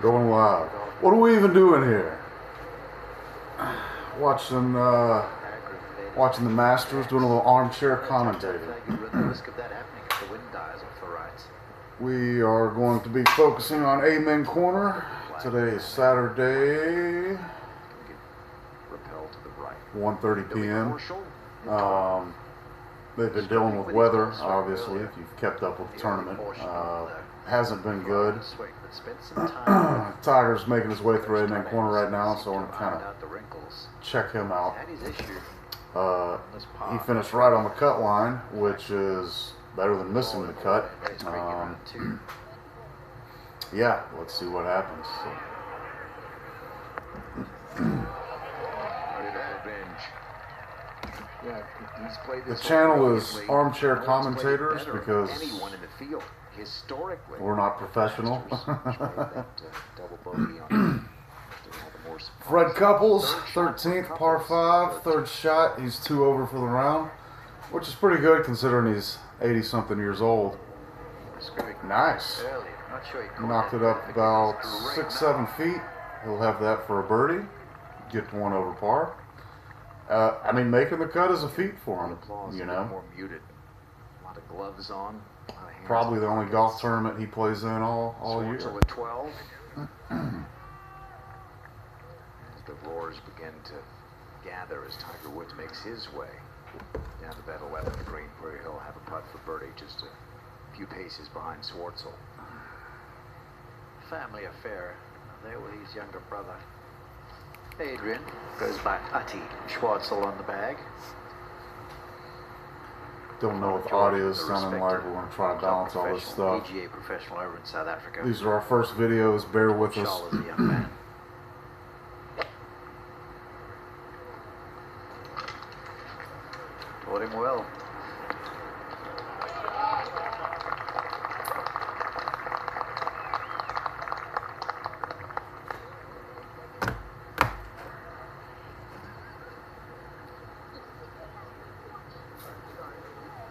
Going live. What are we even doing here? Watching the Masters, doing a little armchair commentating. We are going to be focusing on Amen Corner. Today is Saturday, 1:30 p.m. They've been dealing with weather, obviously, if you've kept up with the tournament. Hasn't been good. Tiger's making his way through Amen Corner right now, so I want to kind of check him out. He finished right on the cut line, which is better than missing the cut. Yeah, let's see what happens. The channel is Armchair Commentators because we're not professional. Fred Couples, 13th, par 5, third shot. He's 2 over for the round, which is pretty good considering he's 80-something years old. Nice. Knocked it up about 6-7 feet. He'll have that for a birdie. Get 1 over par. I mean, making the cut is a feat for him, you know. More muted. A lot of gloves on. Probably the only golf tournament he plays in all year. With 12. As the roars begin to gather as Tiger Woods makes his way down to that 11th green, where he'll have a putt for birdie just a few paces behind Schwartzel. Family affair there with his younger brother. Adrian goes by Ati Schwartzel on the bag. Don't know what the audio is sounding like. We're going to try to balance all this stuff. PGA professional over in South Africa. These are our first videos. Bear with us. Shaw is a young man. Taught him well.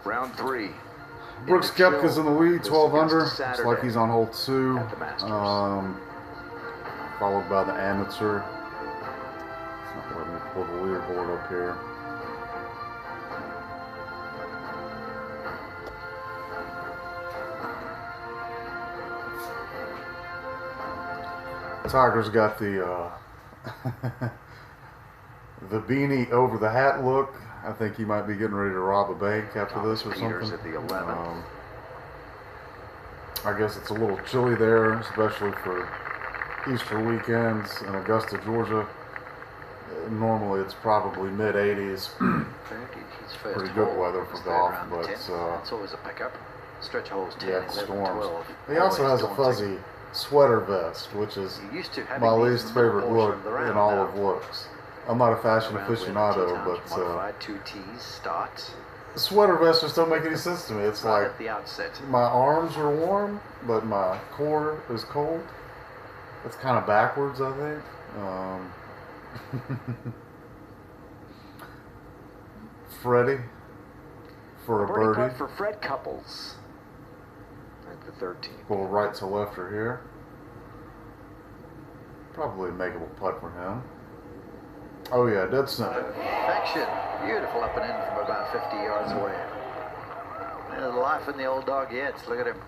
Round 3. Brooks Koepka's in the lead, 12 under. Looks like he's on hole 2. Followed by the amateur. It's not letting me pull the leaderboard up here. Tiger's got the the beanie over the hat look. I think he might be getting ready to rob a bank after this or something. At the 11th. I guess it's a little chilly there, especially for Easter weekends in Augusta, Georgia. Normally it's probably mid-80s. Pretty good weather for golf, but it's always a pickup. Stretch holes 10, yeah, 11, storms. 12. He also has a fuzzy sweater vest, which is my least favorite look in all of looks. I'm not a fashion aficionado, but modified 2 T's starts. The sweater vests just don't make any sense to me. It's Right like at the outset. my arms are warm, but my core is cold. It's kind of backwards, I think. Freddie for a birdie. Putt for Fred Couples at the 13th. Go right to left or here. Probably a makeable putt for him. Oh yeah, dead center. Action. Beautiful up and in from about 50 yards away. There's life in the old dog yet. Look at him.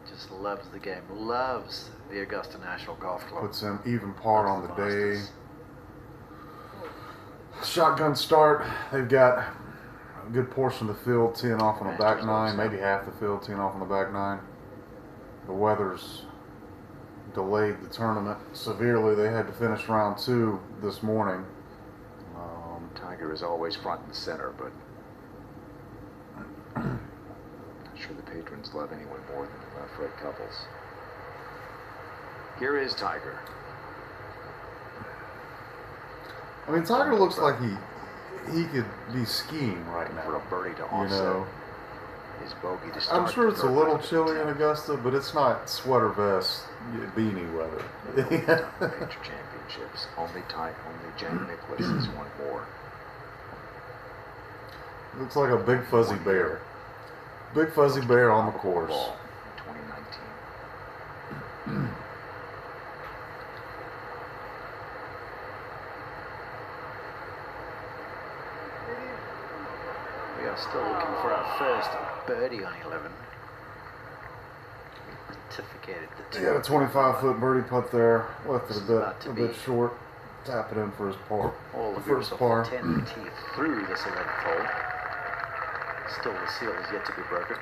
Just loves the game. Loves the Augusta National Golf Club. Puts him even par on the day. Shotgun start. They've got a good portion of the field teeing off on the back 9. Maybe half the field teeing off on the back 9. The weather's delayed the tournament severely. They had to finish round 2 this morning. Tiger is always front and center, but not sure the patrons love anyone more than Fred Couples. Here is Tiger. I mean, Tiger looks like he could be skiing right now. For a birdie to offset. You know, His bogey to start. I'm sure it's a little chilly in Augusta, but it's not sweater vest beanie weather. Major championships. Only Jack Nicklaus has won more. Looks like a big fuzzy bear. Big fuzzy bear on the course. 2019. first birdie on 11. Pontificated the two. Yeah, a 25-foot birdie putt there. Left it a bit short. Tap it in for his par. All the first beautiful par. 10 teeth through this 11th hole. Still, the seal is yet to be broken.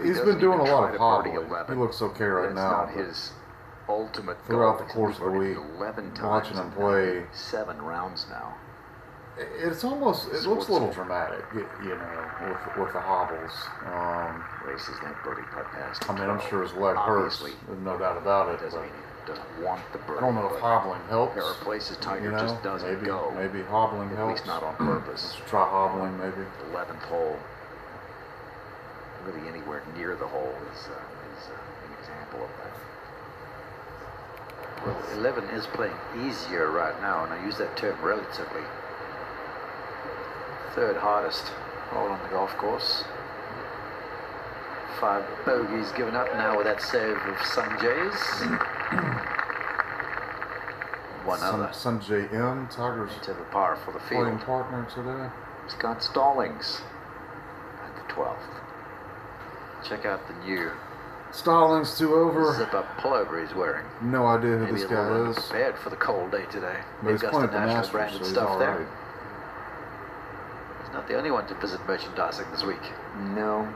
He's been doing a lot of hobbling. He looks okay right now. Not his ultimate throughout goal. the course of the week, 11 times watching him play, 7 rounds now. It looks a little dramatic, you know, with the hobbles. Races that birdie putt past. I mean, I'm sure his leg hurts, no doubt about it. Doesn't mean he doesn't want the birdie. I don't know if hobbling helps. There are places Tiger you know, just doesn't go. Maybe hobbling at helps. least not on purpose. Let's try hobbling, maybe. 11th hole. Really anywhere near the hole is an example of that. Well, 11 is playing easier right now, and I use that term relatively. Third hardest hole on the golf course. 5 bogeys given up now with that save of Sanjay's. One other. Sanjay M, Tiger's to the par for the field. playing partner today. Scott Stallings at the 12th. Check out the new Stallings 2 over. zip-up pullover he's wearing. No idea who Maybe this a little guy is. prepared for the cold day today. But The he's Augusta playing at the National Masters, branded so he's stuff all there. right. He's not the only one to visit merchandising this week. No.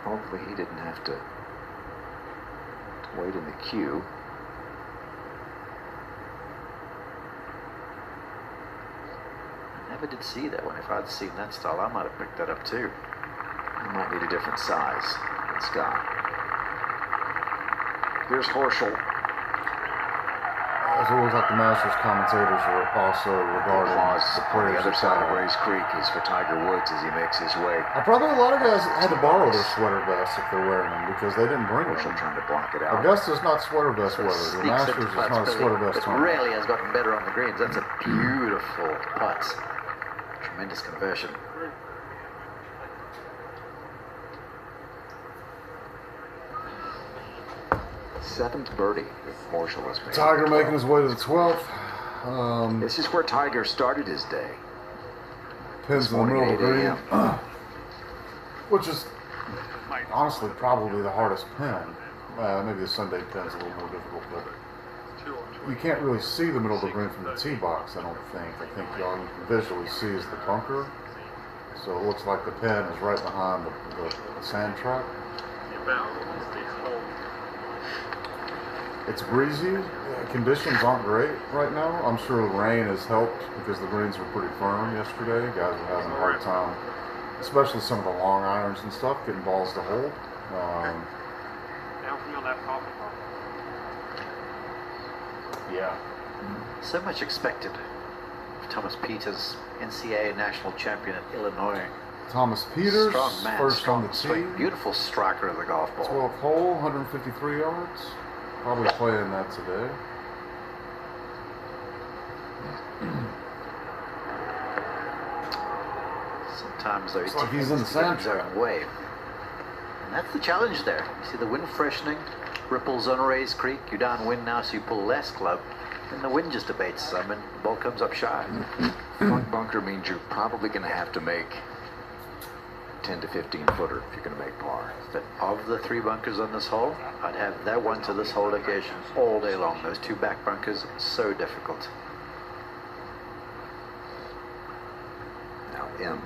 Hopefully he didn't have to wait in the queue. I never did see that one. If I'd seen that style, I might have picked that up too. He might need a different size than Scott. Here's Horschel. It looks like the Masters commentators are also regarding Applause the on the players. other side of Race Creek is for Tiger Woods as he makes his way. Probably a lot of guys had to borrow their sweater vests if they're wearing them because they didn't bring Horschel them. trying to block it out. Augusta's not sweater vest weather. The Sneaks Masters into is putts, not a Billy, sweater vest but tournament. really has gotten better on the greens. That's a beautiful putt. Tremendous conversion. Seventh birdie that Horschel has made. Tiger making his way to the 12th. This is where Tiger started his day. Pins in the middle of the Morning green. at 8 a.m. Which is honestly probably the hardest pin. Maybe the Sunday pin's a little more difficult, but you can't really see the middle of the green from the tee box, I don't think. I think all you can visually see is the bunker. So it looks like the pin is right behind the sand trap. It's breezy. Conditions aren't great right now. I'm sure the rain has helped because the greens were pretty firm yesterday. Guys were having a hard time, especially some of the long irons and stuff, getting balls to hold. Yeah. So much expected of Thomas Peters, NCAA national champion at Illinois. Thomas Peters, Strong man, first strong on the swing, tee. beautiful striker of the golf ball. 12th hole, 153 yards. Probably playing that today. Sometimes though, It's like he's in the sand his own way. And that's the challenge there. You see the wind freshening, ripples on Rays Creek. You're downwind now, so you pull less club. And the wind just abates some, and the ball comes up shy. Front bunker means you're probably going to have to make 10 to 15 footer if you're going to make par. But of the 3 bunkers on this hole, I'd have that one to this hole location all day long. Those 2 back bunkers, so difficult. Now M.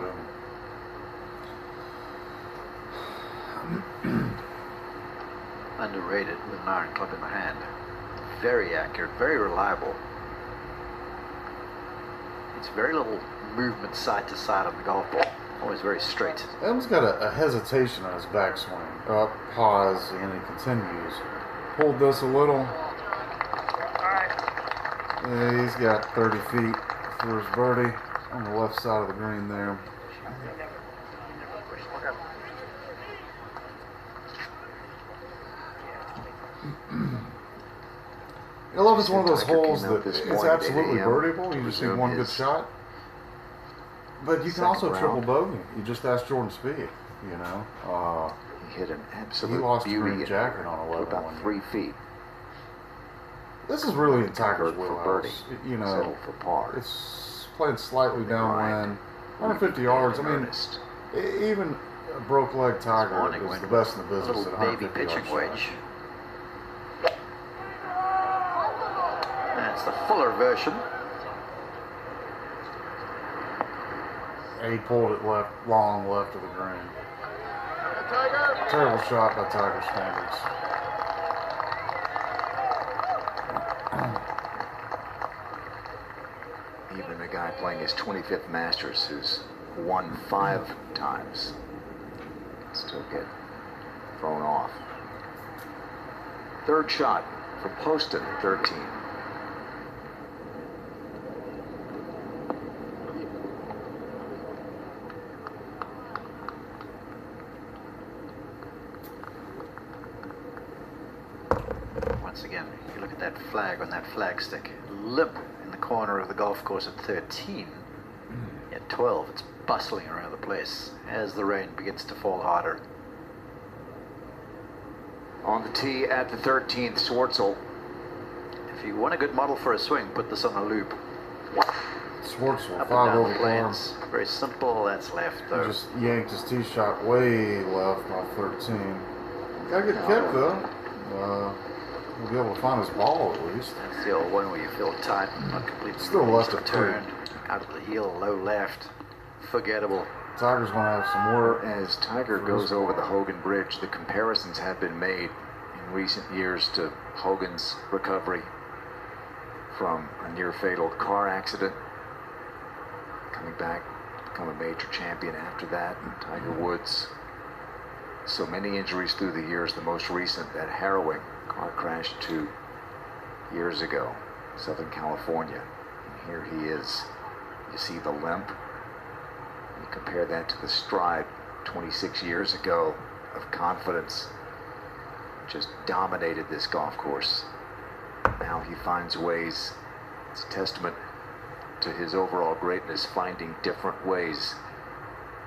Underrated with an iron club in the hand. Very accurate, very reliable. It's very little movement side to side on the golf ball. Always very straight. M's got a hesitation on his backswing. Up, pause, and he continues. Pulled this a little. Yeah, he's got 30 feet for his birdie on the left side of the green there. 11 is one of those holes that is absolutely birdieable. You just need one good shot. But you can also triple bogey. You just asked Jordan Spieth, you know. He hit an absolute he lost beauty green jacket on 11 about 3 feet. This is really in Tiger's For wheelhouse. birdie. You know, Settled for par. it's played slightly downwind, 150 yards. I mean, Even a broke leg Tiger morning is went the best in the a business little at baby 150 pitching yard wedge. shot. That's the fuller version. And he pulled it long left of the green. Terrible shot by Tiger standards. Even a guy playing his 25th Masters who's won 5 times can still get thrown off. Third shot for Poston, 13. Once again, you look at that flag on that flagstick, limp in the corner of the golf course at 13. At 12, it's bustling around the place as the rain begins to fall harder. On the tee at the 13th, Schwartzel. If you want a good model for a swing, put this on a loop. Schwartzel, Up and 5 down over the planes. Very simple. That's left He though. just yanked his tee shot way left off 13. Gotta get kept though. We'll be able to find his ball at least. That's the old one where you feel tight, not completely Still left of it turn. Out of the heel, low left. Forgettable. Tiger's gonna have some work. As Tiger goes over the Hogan Bridge, the comparisons have been made in recent years to Hogan's recovery from a near-fatal car accident, coming back to become a major champion after that, and Tiger Woods. So many injuries through the years, the most recent, that harrowing car crash 2 years ago, Southern California. And here he is. You see the limp. You compare that to the stride 26 years ago of confidence. Just dominated this golf course. Now he finds ways. It's a testament to his overall greatness, finding different ways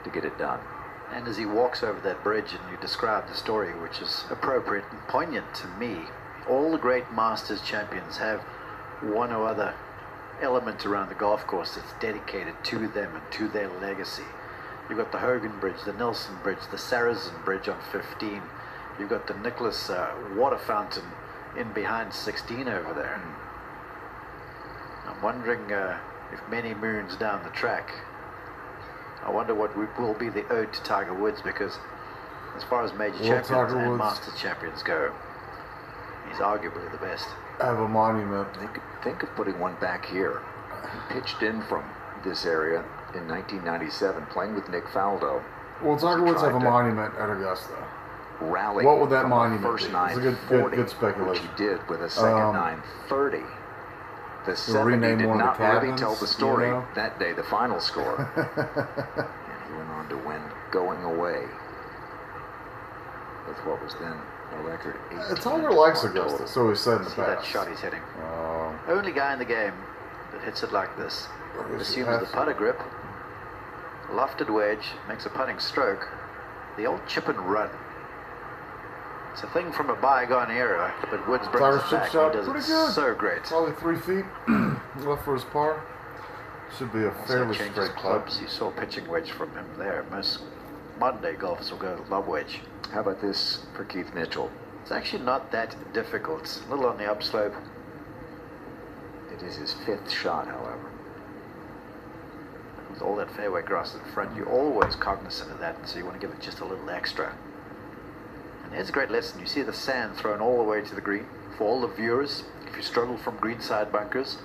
to get it done. And as he walks over that bridge, and you describe the story, which is appropriate and poignant to me, all the great Masters champions have one or other element around the golf course that's dedicated to them and to their legacy. You've got the Hogan Bridge, the Nelson Bridge, the Saracen Bridge on 15. You've got the Nicholas water fountain in behind 16 over there. I'm wondering if many moons down the track, I wonder what will be the ode to Tiger Woods, because as far as major champions and Masters champions go, he's arguably the best. Have a monument. Think of putting one back here. He pitched in from this area in 1997, playing with Nick Faldo. Well, Tiger Woods have a monument at Augusta. Rally. What would that from monument first be? nine It's a good speculation. Which he did with a second 930. The 70 rename did one of not the really cabins, tell the story you know? that day, the final score. And he went on to win going away with what was then a record 18. Tiger likes Augusta, so he said in the See past. that shot he's hitting. Only guy in the game that hits it like this. Assumes the putter grip, lofted wedge, makes a putting stroke. The old chip and run. It's a thing from a bygone era, but Woods brings Tiger's it chip back. shot, He does pretty it good. so great. Probably 3 feet left for his par. Should be a Also fairly changes straight clubs. putt. You saw pitching wedge from him there. Most modern day golfers will go lob wedge. How about this for Keith Mitchell? It's actually not that difficult. It's a little on the upslope. It is his 5th shot, however. With all that fairway grass in front, you're always cognizant of that, so you want to give it just a little extra. And here's a great lesson. You see the sand thrown all the way to the green. For all the viewers, if you struggle from greenside bunkers,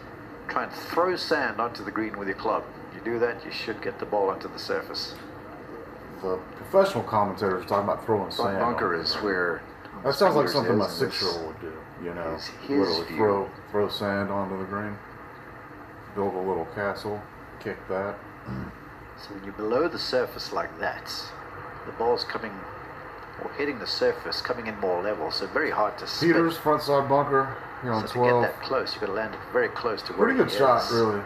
try and throw sand onto the green with your club. If you do that, you should get the ball onto the surface. The professional commentators are talking about throwing sand. Bunker on is the green. where... That sounds like Spears something my is, and 6-year-old would do. You know, is his literally view. throw sand onto the green, build a little castle, kick that. So when you're below the surface like that, the ball's coming, or hitting the surface, coming in more level, so very hard to spin. Peters, front side bunker, here on So 12. to get that close, you've got to land it very close to where Pretty good he shot, is. really.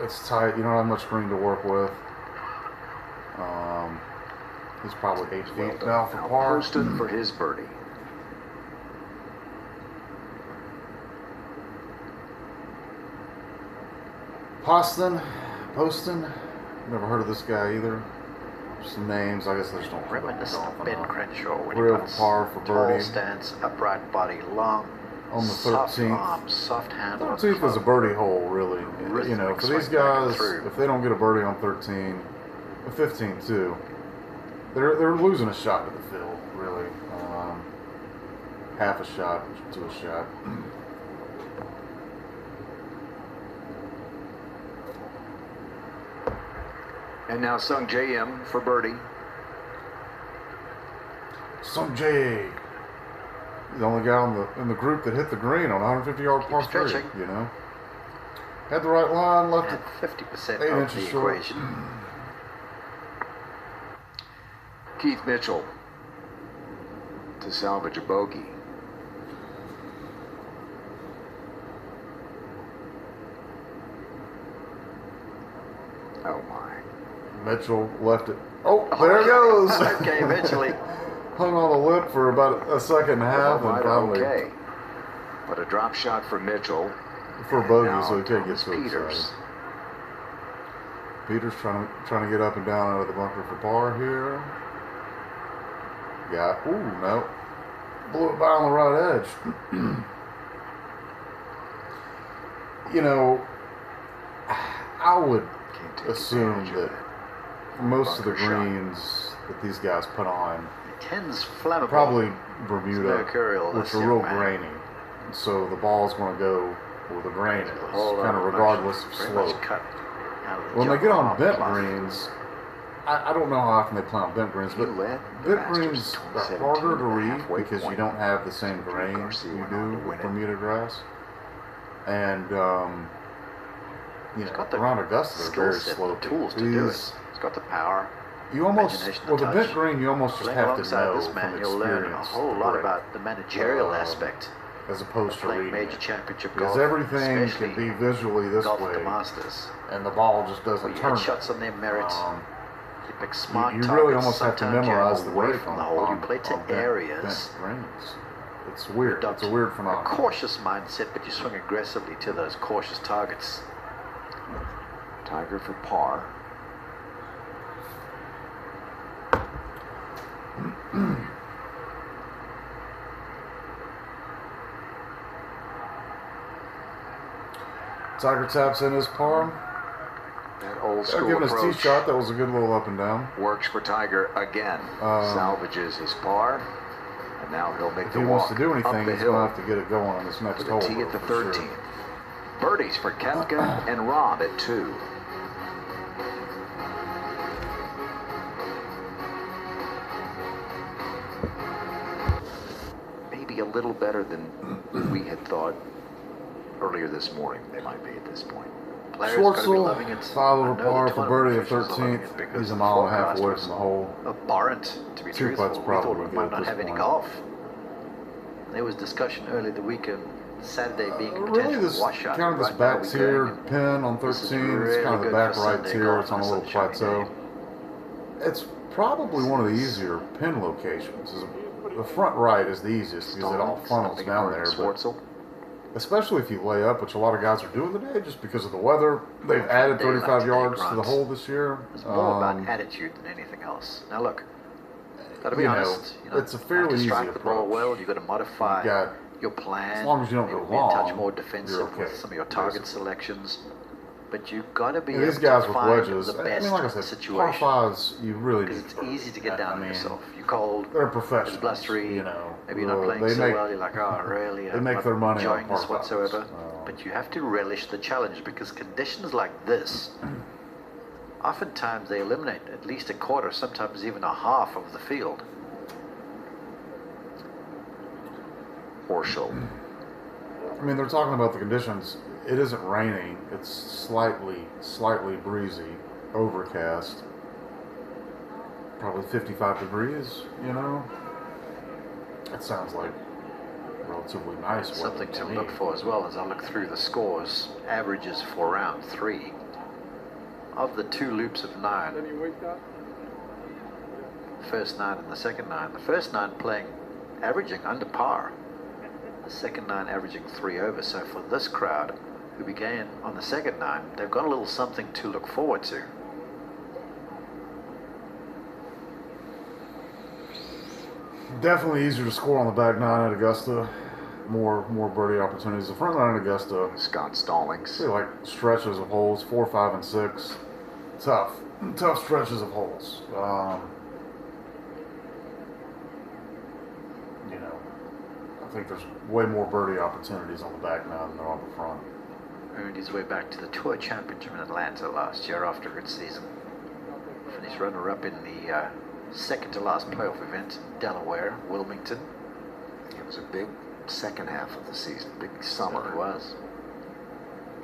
It's tight. You don't have much green to work with. He's probably 8 feet now for par. Poston for his birdie. Poston, never heard of this guy either. some names. I guess they just don't Reminiscent of Ben Crenshaw when he Real puts par for tall birdie. stance, upright body, long, On the soft 13th. arms, soft handle. 13th is a birdie hole, really. Rhythmic You know, for these swing back and guys, through. if they don't get a birdie on 13, 15 too, they're losing a shot to the field, really. Half a shot to a shot. And now Sung J.M. for birdie. Sung Jae, the only guy in the group that hit the green on 150-yard par 3, stretching. you know. Had the right line, left And it 50% 8 of inches the short. equation. Keith Mitchell to salvage a bogey. Oh my. Mitchell left it. Oh, there it goes. Okay, eventually. Hung on the lip for about a second and a half, and Right, finally okay. But a drop shot for Mitchell. for a bogey, Now so he can't get Thomas so Peters. excited. Peters trying to get up and down out of the bunker for par here. Got no, blew it by on the right edge. You know, I would Can't take assume advantage of that most of the bunker shot. greens that these guys put on, 10's flammable. probably Bermuda, mercurial, which this are young real man. grainy. So the ball's going to go where the grain is, The whole kind of other regardless of motion, very slope. much cut out of the When they jump get on off bent cloth. greens, I don't know how often they play on bent greens, He but led the bent Masters greens are 2017 harder to at the read halfway because you point. don't have the same Drew grain Garcia you went do on to with win it. Bermuda grass. And, you know, got the around Augusta, they're skill very set, slopey. the tools to do These- it. He's got the power. You almost, Imagination with a and bent touch. green, you almost just Playing have to alongside know this man, from you'll learn a experience whole the lot break, about the managerial aspect as opposed of to playing reading major it. championship Because golf, everything especially can be visually this golf at way, the Masters. and the ball just Where doesn't you turn. hit shots on their merit. You pick smart you targets. really almost have to Sometimes you memorize aim the away break from on the hole. You on- play to on bent areas. greens. It's weird. Adopt It's a weird a phenomenon. cautious mindset, but you swing aggressively to those cautious targets. Tiger for par. Tiger taps in his par. That old school Giving his tee approach shot, that was a good little up and down. works for Tiger again. Salvages his par, and now he'll make If the he walk wants to do up anything, the he's hill going to have to get it going on this next with hole. a tee at the for sure. 13th. Birdies for Koepka and Rob at 2. Maybe a little better than we had thought earlier this morning they might be at this point. Players got to be Schwartzel, loving it. 5 I over know the par for tournament birdie at officials are loving 13th. it because He's a the mile and a half forecast away was from the hole. abhorrent, to be Two truthful. putts We probably thought we good might at not this have any point. golf. There was discussion earlier the week of Saturday being a Really, potential this washout. kind of this Right now back we're tier going in. pin on This is 13. It's really kind of the good back for right Sunday tier. golf It's on a on a little sunshiny plateau. day. It's probably one of the easier pin locations. The front right is the easiest because it all funnels Something down for there. But Schwartzel. especially if you lay up, which a lot of guys are doing today just because of the weather. They've added Day like 35 today, yards to the Grant. hole this year. It's more about attitude than anything else. Now look, got to be you know, honest. it's a you have fairly to easy strike the ball approach. well. You've got to modify You got- your plan. as long as you don't maybe go be a touch long, more you're defensive okay, with some of your target basically. selections. But you've got to be Yeah, able these guys to with find wedges, the I best mean, like I said, par situation. fives, you really Because need it's birdies. easy to get I down on mean, yourself. You're cold. They're It's professionals. blustery. You know, Maybe you're not playing they so make, well. You're like, oh, really? they I'm make not their money on enjoying par this whatsoever. fives. But you have to relish the challenge because conditions like this, oftentimes they eliminate at least a quarter, sometimes even a half of the field. Horschel. I mean, they're talking about the conditions. It isn't raining. It's slightly breezy, overcast. Probably 55 degrees, you know? That sounds like relatively nice weather Something to me. look for as well as I look through the scores. Averages for round 3. Of the 2 loops of 9, first 9 and the second 9. The first 9 playing, averaging under par. The second 9 averaging 3 over. So for this crowd, who began on the second 9, they've got a little something to look forward to. Definitely easier to score on the back nine at Augusta. More birdie opportunities. The front nine at Augusta, Scott Stallings. they like stretches of holes, 4, 5, and 6. Tough stretches of holes. You know, I think there's way more birdie opportunities on the back nine than there on the front. Earned his way back to the Tour Championship in Atlanta last year after a good season. Finished runner-up in the second to last playoff event in Delaware, Wilmington. It was a big second half of the season, big summer. It was.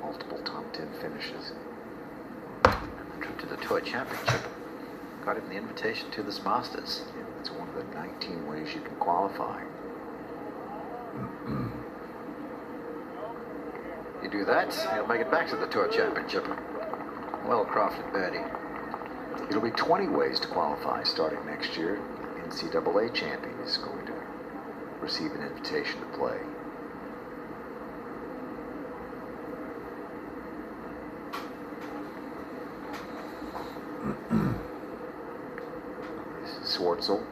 Multiple top 10 finishes. Trip to the Tour Championship got him the invitation to this Masters. Yeah, it's one of the 19 ways you can qualify. You do that, you'll make it back to the Tour Championship. Well-crafted birdie. It'll be 20 ways to qualify starting next year. The NCAA champion is going to receive an invitation to play. This is Swartzel.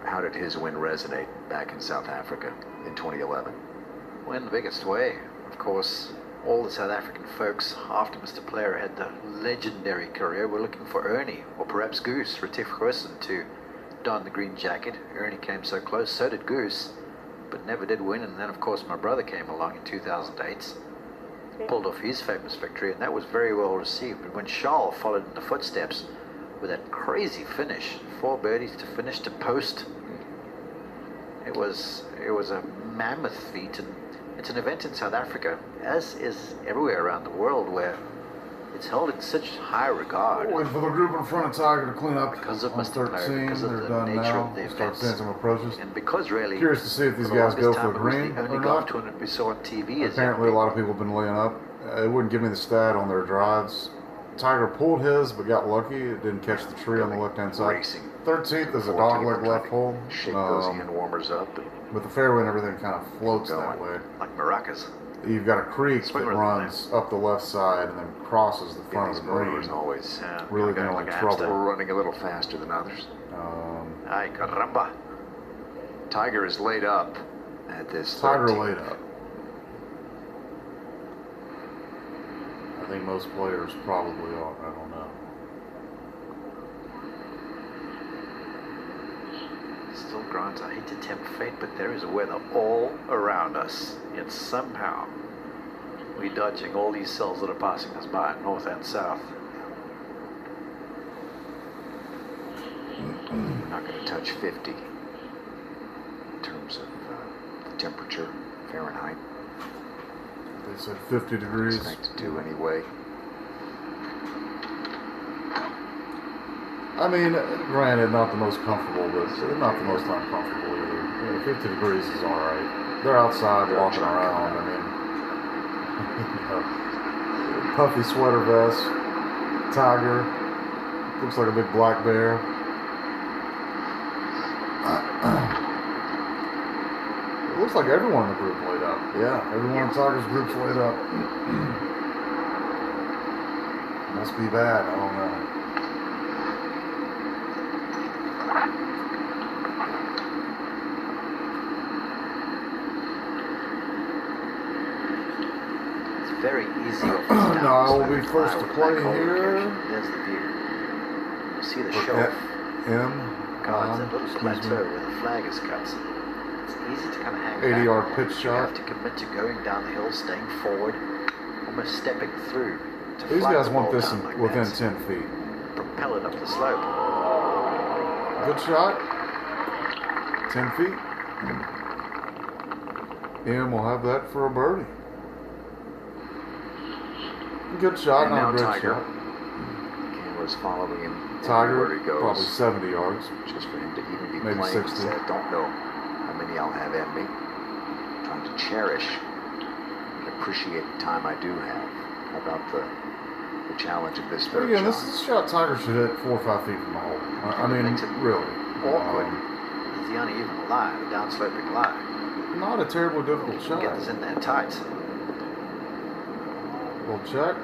How did his win resonate back in South Africa in 2011? Well, in the biggest way. Of course, all the South African folks, after Mr. Player had the legendary career, were looking for Ernie, or perhaps Goose, Retief Goosen, to don the green jacket. Ernie came so close, so did Goose, but never did win. And then, of course, my brother came along in 2008, pulled off his famous victory, and that was very well received. But when Charles followed in the footsteps with that crazy finish, 4 birdies to finish to post, it was a mammoth feat. And it's an event in South Africa, as is everywhere around the world, where it's held in such high regard. Waiting for the group in front of Tiger to clean up Because of on Mr. Player, 13. because of They're the done nature now. of the We'll start events. seeing some approaches. And because really, Curious to see if these for the guys go longest for time, a it was green the only or golf not. tournament we saw on TV. Apparently, a lot of people have been laying up. It wouldn't give me the stat on their drives. Tiger pulled his, but got lucky. It didn't catch the tree on the left-hand side. Racing. 13th is a 14 dogleg for left 20. hole. Shake those hand warmers up. But the fairway and everything kind of floats that Going. way. like maracas. You've got a creek that Swing rhythm runs up the left side and then crosses the Yeah, front these of the motors green. always Really the going only like a trouble. hamster. we're running a little faster than others. Ay, caramba. Tiger is laid up at this Tiger 13th. laid up. I think most players probably are. I don't know. Still, Grant, I hate to tempt fate, but there is weather all around us. Yet somehow, we're dodging all these cells that are passing us by, north and south. Not going to touch 50 in terms of the temperature, Fahrenheit. They said 50 degrees. Expected to anyway. I mean, granted, not the most comfortable, but not the most uncomfortable either. 50 degrees is all right. They're outside walking around. I mean, puffy sweater vest, Tiger, looks like a big black bear. It looks like everyone in the group laid up. Yeah, everyone in Tiger's group's laid up. Must be bad. I don't know. Very easy off the stand. No, I will be first to play here. There's the view. You see the For shelf M. cards, that little excuse me. plateau where the flag is cut. It's easy to kind of hang 80-yard back. pitch You shot. have to commit to going down the hill, staying forward, almost stepping through. To These flag guys the want ball this down like within that. 10 feet. Propel it up the slope. Good shot. 10 feet. M will have that for a birdie. Good shot, And not now a great Tiger. shot. Camera's following him Tiger, everywhere he goes. probably 70 yards. Just for him to even be Maybe playing. 60. He said, don't know how many I'll have in me. Trying to cherish and appreciate the time I do have. How about the challenge of this But third again, shot? this is a shot Tiger should hit 4 or 5 feet from the hole. I mean, Makes it really. Awkward. It's the uneven line, the downsloping line. Not a terribly difficult You can shot. get this in there tight. We'll check.